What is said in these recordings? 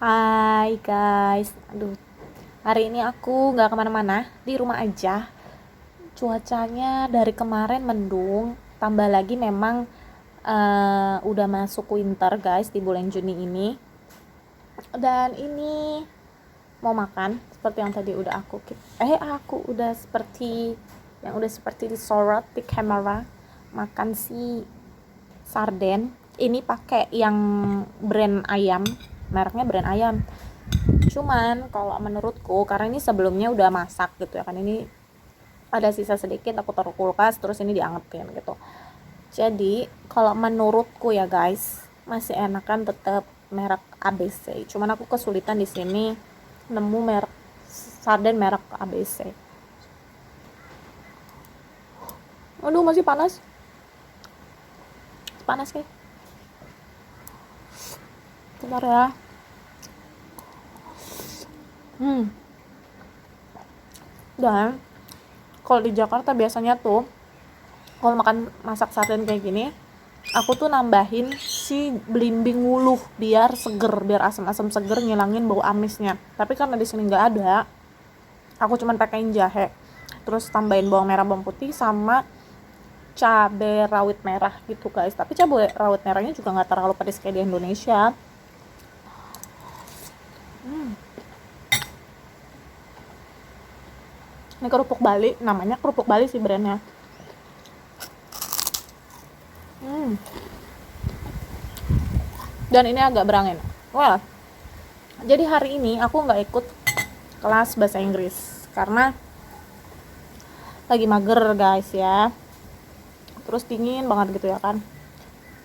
Hai guys, aduh, hari ini aku nggak kemana-mana, di rumah aja. Cuacanya dari kemarin mendung, tambah lagi memang udah masuk winter guys di bulan Juni ini. Dan ini mau makan seperti yang tadi udah aku udah seperti disorot di kamera, makan si sarden. Ini pakai yang brand ayam, mereknya brand ayam. Cuman kalau menurutku, karena ini sebelumnya udah masak gitu ya kan, ini ada sisa sedikit aku taruh kulkas, terus ini diangetin gitu. Jadi kalau menurutku ya guys, masih enakan tetap merek ABC. Cuman aku kesulitan di sini nemu merek sarden merek ABC. Aduh, masih panas. Panas kayak. Bentar ya. Dan kalau di Jakarta biasanya tuh kalau masak sarden kayak gini, aku tuh nambahin si belimbing wuluh biar seger, biar asam-asam seger, ngilangin bau amisnya. Tapi karena di sini nggak ada, aku cuman pakein jahe, terus tambahin bawang merah, bawang putih, sama cabai rawit merah gitu guys. Tapi cabai rawit merahnya juga nggak terlalu pedas kayak di Indonesia. Ini kerupuk Bali, namanya kerupuk Bali sih brandnya. Dan ini agak berangin. Well, jadi hari ini aku nggak ikut kelas bahasa Inggris karena lagi mager guys ya. Terus dingin banget gitu ya kan.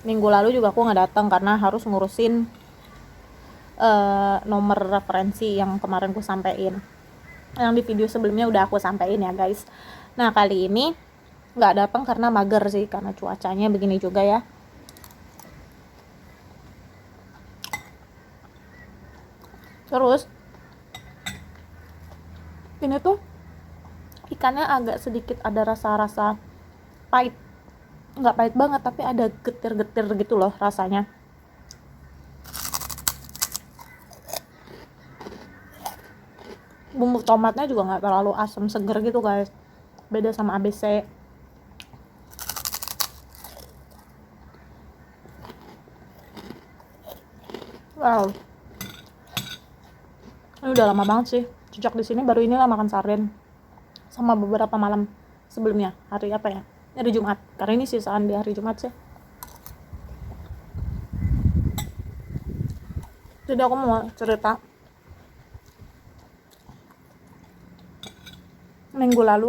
Minggu lalu juga aku nggak datang karena harus ngurusin nomor referensi yang kemarin aku sampein. Yang di video sebelumnya udah aku sampein ya guys. Nah kali ini nggak datang karena mager sih, karena cuacanya begini juga ya. Terus ini tuh ikannya agak sedikit ada rasa-rasa pahit, nggak pahit banget tapi ada getir-getir gitu loh rasanya. Bumbu tomatnya juga nggak terlalu asam seger gitu guys, beda sama ABC. Wow, ini udah lama banget sih sejak di sini, baru inilah makan sarden sama beberapa malam sebelumnya. Hari apa ya, hari Jumat, karena ini sisaan di hari Jumat sih. Jadi aku mau cerita, minggu lalu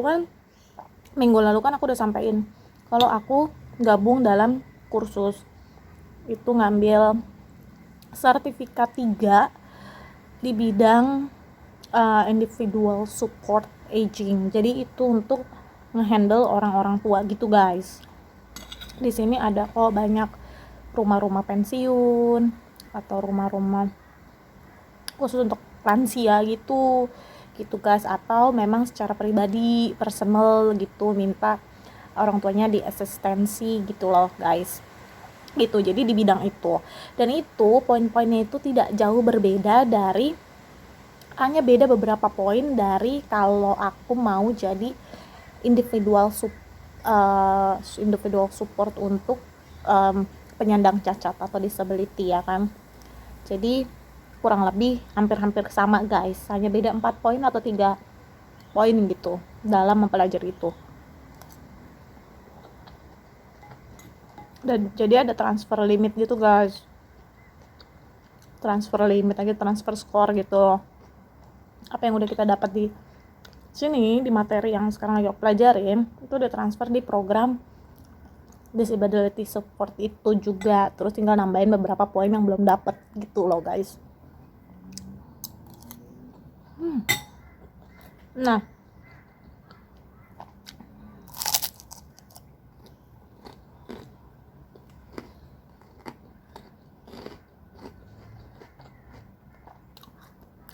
kan aku udah sampein kalau aku gabung dalam kursus itu, ngambil sertifikat 3 di bidang individual support aging. Jadi itu untuk ngehandle orang-orang tua gitu guys. Di sini ada kok banyak rumah-rumah pensiun atau rumah-rumah khusus untuk lansia gitu guys, atau memang secara pribadi personal gitu, minta orang tuanya di asistensi gitu loh guys, gitu. Jadi di bidang itu, dan itu poin-poinnya itu tidak jauh berbeda dari, hanya beda beberapa poin dari kalau aku mau jadi individual support untuk penyandang cacat atau disability ya kan. Jadi kurang lebih hampir-hampir sama guys, hanya beda 4 poin atau 3 poin gitu dalam mempelajari itu. Dan jadi ada transfer limit gitu guys, transfer limit lagi, transfer skor gitu. Apa yang udah kita dapat di sini, di materi yang sekarang lagi aku pelajarin, itu udah transfer di program disability support itu juga. Terus tinggal nambahin beberapa poin yang belum dapat gitu loh guys. Nah,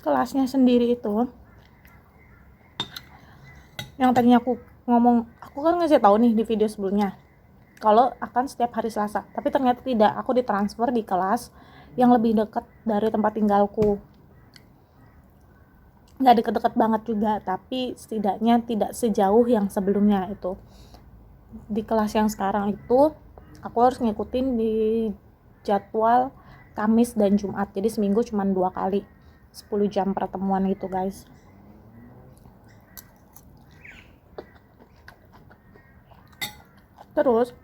kelasnya sendiri itu, yang tadinya aku kan ngasih tahu nih di video sebelumnya kalau akan setiap hari Selasa, tapi ternyata tidak, aku ditransfer di kelas yang lebih dekat dari tempat tinggalku. Nggak deket-deket banget juga, tapi setidaknya tidak sejauh yang sebelumnya itu. Di kelas yang sekarang itu aku harus ngikutin di jadwal Kamis dan Jumat, jadi seminggu cuma 2 kali 10 jam pertemuan gitu guys. Terus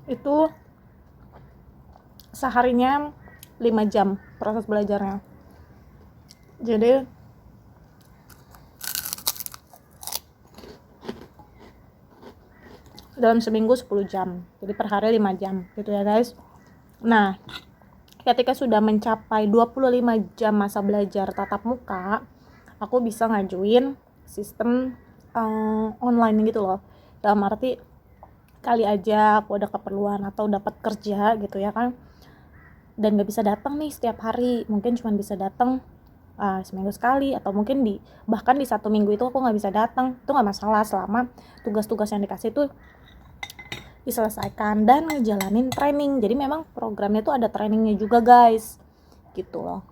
itu seharinya 5 jam proses belajarnya, jadi dalam seminggu 10 jam, jadi per hari 5 jam gitu ya guys. Nah, ketika sudah mencapai 25 jam masa belajar tatap muka, aku bisa ngajuin sistem online gitu loh. Dalam arti kali aja aku ada keperluan atau dapat kerja gitu ya kan, dan gak bisa datang nih setiap hari, mungkin cuma bisa datang seminggu sekali, atau mungkin bahkan di 1 minggu itu aku nggak bisa datang, itu nggak masalah selama tugas-tugas yang dikasih tuh diselesaikan dan ngejalanin training. Jadi memang programnya tuh ada trainingnya juga guys, gitu loh.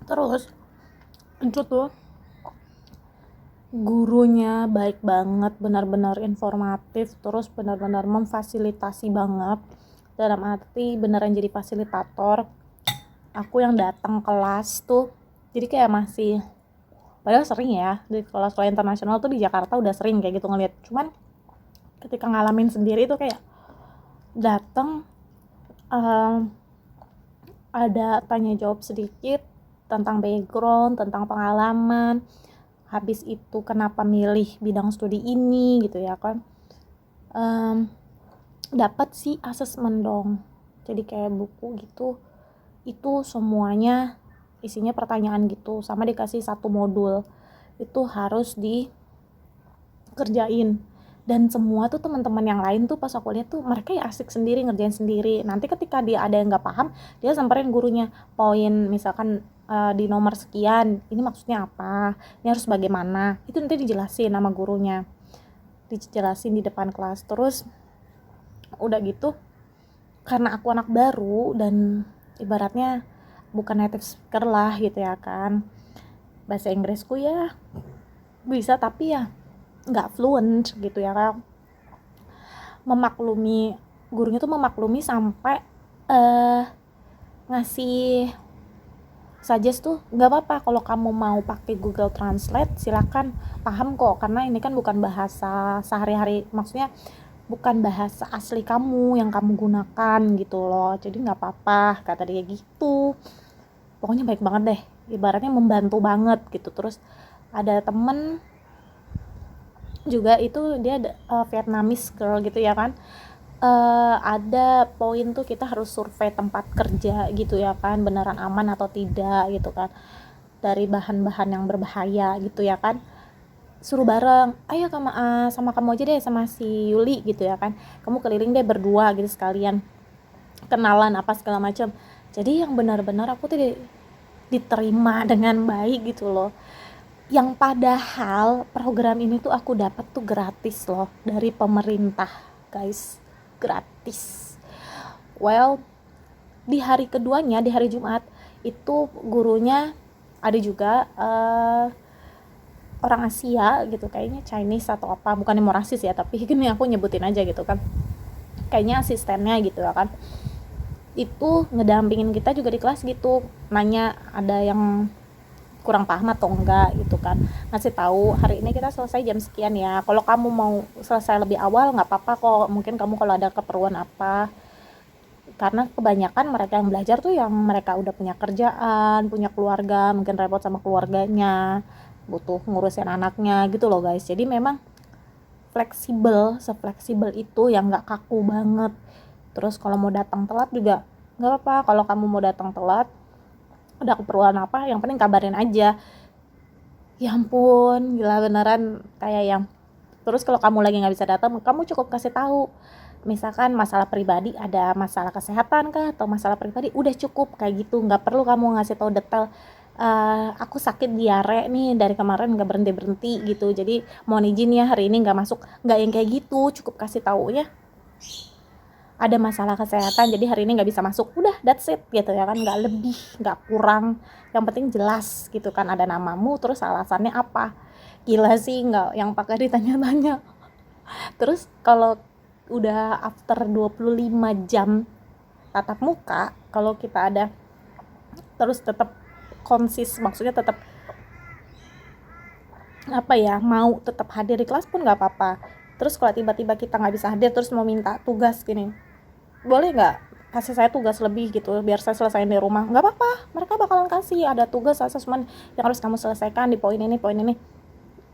Terus itu tuh gurunya baik banget, benar-benar informatif, terus benar-benar memfasilitasi banget, dalam arti beneran jadi fasilitator. Aku yang datang kelas tuh jadi kayak masih, padahal sering ya di kelas internasional tuh di Jakarta udah sering kayak gitu ngeliat, cuman ketika ngalamin sendiri tuh kayak datang ada tanya jawab sedikit tentang background, tentang pengalaman, habis itu kenapa milih bidang studi ini gitu ya kan. Dapat sih asesmen dong, jadi kayak buku gitu, itu semuanya isinya pertanyaan gitu, sama dikasih 1 modul itu harus dikerjain. Dan semua tuh teman-teman yang lain tuh pas aku lihat tuh mereka ya asik sendiri ngerjain sendiri. Nanti ketika dia ada yang nggak paham, dia samperin gurunya, poin misalkan di nomor sekian ini maksudnya apa, ini harus bagaimana, itu nanti dijelasin sama gurunya, dijelasin di depan kelas. Terus udah gitu, karena aku anak baru dan ibaratnya bukan native speaker lah gitu ya kan, bahasa Inggrisku ya bisa tapi ya nggak fluent gitu ya kan. Memaklumi, gurunya tuh memaklumi sampai ngasih suggest tuh, nggak apa-apa kalau kamu mau pakai Google Translate silakan, paham kok, karena ini kan bukan bahasa sehari-hari, maksudnya bukan bahasa asli kamu yang kamu gunakan gitu loh, jadi nggak apa-apa kata dia gitu. Pokoknya baik banget deh, ibaratnya membantu banget gitu. Terus ada temen juga itu dia Vietnamese girl gitu ya kan, ada poin tuh kita harus survei tempat kerja gitu ya kan, beneran aman atau tidak gitu kan, dari bahan-bahan yang berbahaya gitu ya kan. Suruh bareng, ayo sama kamu aja deh, sama si Yuli gitu ya kan, kamu keliling deh berdua gitu sekalian kenalan apa segala macam. Jadi yang benar-benar aku tuh diterima dengan baik gitu loh, yang padahal program ini tuh aku dapat tuh gratis loh dari pemerintah guys, gratis. Well, di hari keduanya, di hari Jumat itu gurunya ada juga orang Asia gitu, kayaknya Chinese atau apa, bukan yang mau rasis ya, tapi gini aku nyebutin aja gitu kan, kayaknya asistennya gitu ya kan, itu ngedampingin kita juga di kelas gitu, nanya ada yang kurang paham atau enggak gitu kan, ngasih tahu hari ini kita selesai jam sekian ya, kalau kamu mau selesai lebih awal nggak apa-apa kok, mungkin kamu kalau ada keperluan apa, karena kebanyakan mereka yang belajar tuh yang mereka udah punya kerjaan, punya keluarga, mungkin repot sama keluarganya, butuh ngurusin anaknya gitu loh guys. Jadi memang fleksibel, sefleksibel itu yang nggak kaku banget. Terus kalau mau datang telat juga nggak apa-apa, kalau kamu mau datang telat ada keperluan apa, yang penting kabarin aja. Ya ampun, gila beneran kayak yang. Terus kalau kamu lagi nggak bisa datang, kamu cukup kasih tahu misalkan masalah pribadi, ada masalah kesehatan kah atau masalah pribadi, udah cukup kayak gitu, nggak perlu kamu ngasih tahu detail. Aku sakit diare nih dari kemarin nggak berhenti berhenti gitu, jadi mohon izin ya hari ini nggak masuk, nggak yang kayak gitu. Cukup kasih tahu ya ada masalah kesehatan jadi hari ini nggak bisa masuk, udah that's it gitu ya kan, nggak lebih nggak kurang, yang penting jelas gitu kan, ada namamu terus alasannya apa. Gila sih, nggak yang pakai ditanya-tanya. Terus kalau udah after 25 jam tatap muka, kalau kita ada terus tetap konsis, maksudnya tetap apa ya, mau tetap hadir di kelas pun nggak apa-apa. Terus kalau tiba-tiba kita nggak bisa hadir terus mau minta tugas gini, boleh nggak kasih saya tugas lebih gitu biar saya selesaiin di rumah, nggak apa-apa, mereka bakalan kasih ada tugas asesmen yang harus kamu selesaikan di poin ini.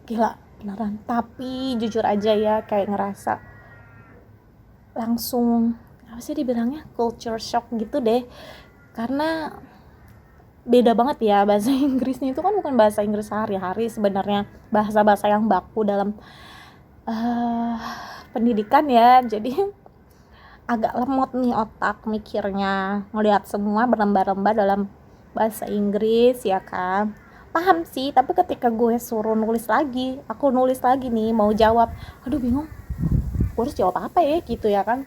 Gila beneran. Tapi jujur aja ya, kayak ngerasa langsung apa sih dibilangnya, culture shock gitu deh, karena beda banget ya. Bahasa Inggrisnya itu kan bukan bahasa Inggris sehari-hari sebenarnya, bahasa-bahasa yang baku dalam pendidikan ya. Jadi agak lemot nih otak mikirnya, ngelihat semua berlembar-lembar dalam bahasa Inggris ya kan. Paham sih, tapi ketika gue suruh nulis lagi, aku nulis lagi nih mau jawab, aduh bingung, gue harus jawab apa ya gitu ya kan.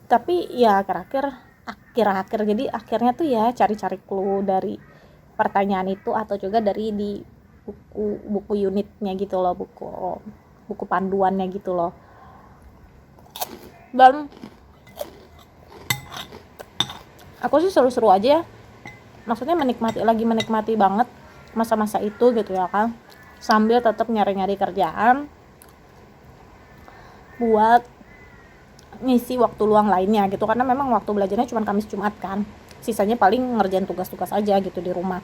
Tapi ya akhir-akhir jadi akhirnya tuh ya cari-cari clue dari pertanyaan itu, atau juga dari di buku unitnya gitu loh, buku panduannya gitu loh. Dan aku sih seru-seru aja ya, maksudnya menikmati banget masa-masa itu gitu ya kan, sambil tetap nyari-nyari kerjaan buat ngisi waktu luang lainnya gitu, karena memang waktu belajarnya cuma Kamis Jumat kan, sisanya paling ngerjain tugas-tugas aja gitu di rumah.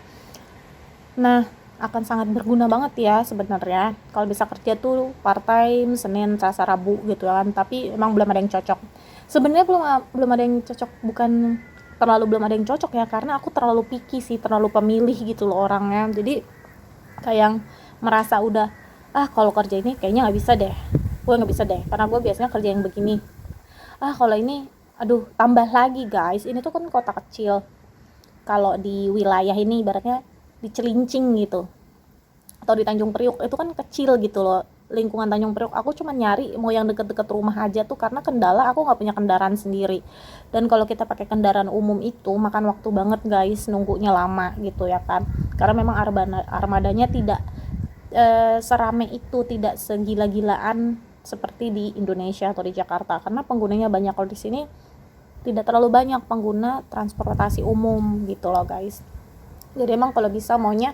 Nah, akan sangat berguna banget ya sebenarnya kalau bisa kerja tuh part time Senin, Selasa, Rabu gitu kan, tapi emang belum ada yang cocok. Sebenarnya belum ada yang cocok, bukan belum ada yang cocok ya, karena aku terlalu picky sih, terlalu pemilih gitu loh orangnya. Jadi kayak merasa udah kalau kerja ini kayaknya nggak bisa deh, gue nggak bisa deh karena gue biasanya kerja yang begini. Kalau ini aduh tambah lagi guys, ini tuh kan kota kecil, kalau di wilayah ini ibaratnya di Cilincing gitu atau di Tanjung Priok itu kan kecil gitu loh, lingkungan Tanjung Priok. Aku cuma nyari mau yang deket-deket rumah aja tuh, karena kendala aku nggak punya kendaraan sendiri, dan kalau kita pakai kendaraan umum itu makan waktu banget guys, nunggunya lama gitu ya kan, karena memang armadanya tidak serame itu, tidak segila-gilaan seperti di Indonesia atau di Jakarta, karena penggunanya banyak. Kalau di sini tidak terlalu banyak pengguna transportasi umum gitu loh guys. Jadi emang kalau bisa maunya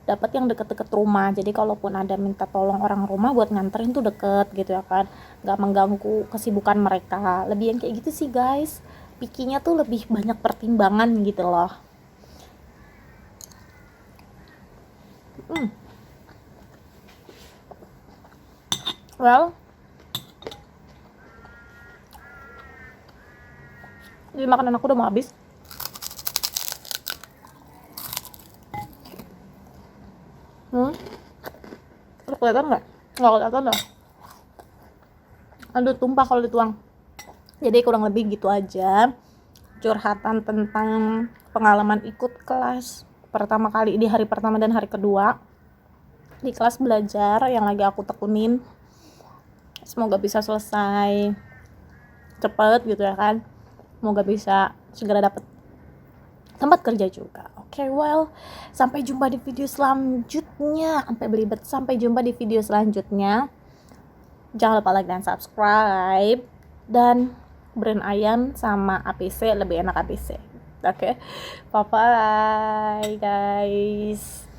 dapat yang deket-deket rumah, jadi kalaupun ada minta tolong orang rumah buat nganterin tuh deket gitu ya kan, nggak mengganggu kesibukan mereka. Lebih yang kayak gitu sih guys, pikinya tuh lebih banyak pertimbangan gitu loh. Well, jadi makanan aku udah mau habis. Kelihatan nggak? Nggak kelihatan dah. Aduh tumpah kalau dituang. Jadi kurang lebih gitu aja curhatan tentang pengalaman ikut kelas pertama kali di hari pertama dan hari kedua di kelas belajar yang lagi aku tekunin. Semoga bisa selesai cepet gitu ya kan, semoga bisa segera dapet tempat kerja juga. Oke, well, sampai jumpa di video selanjutnya. Sampai belibet, sampai jumpa di video selanjutnya. Jangan lupa like dan subscribe, dan brand ayam sama APC lebih enak APC. Oke, bye bye guys.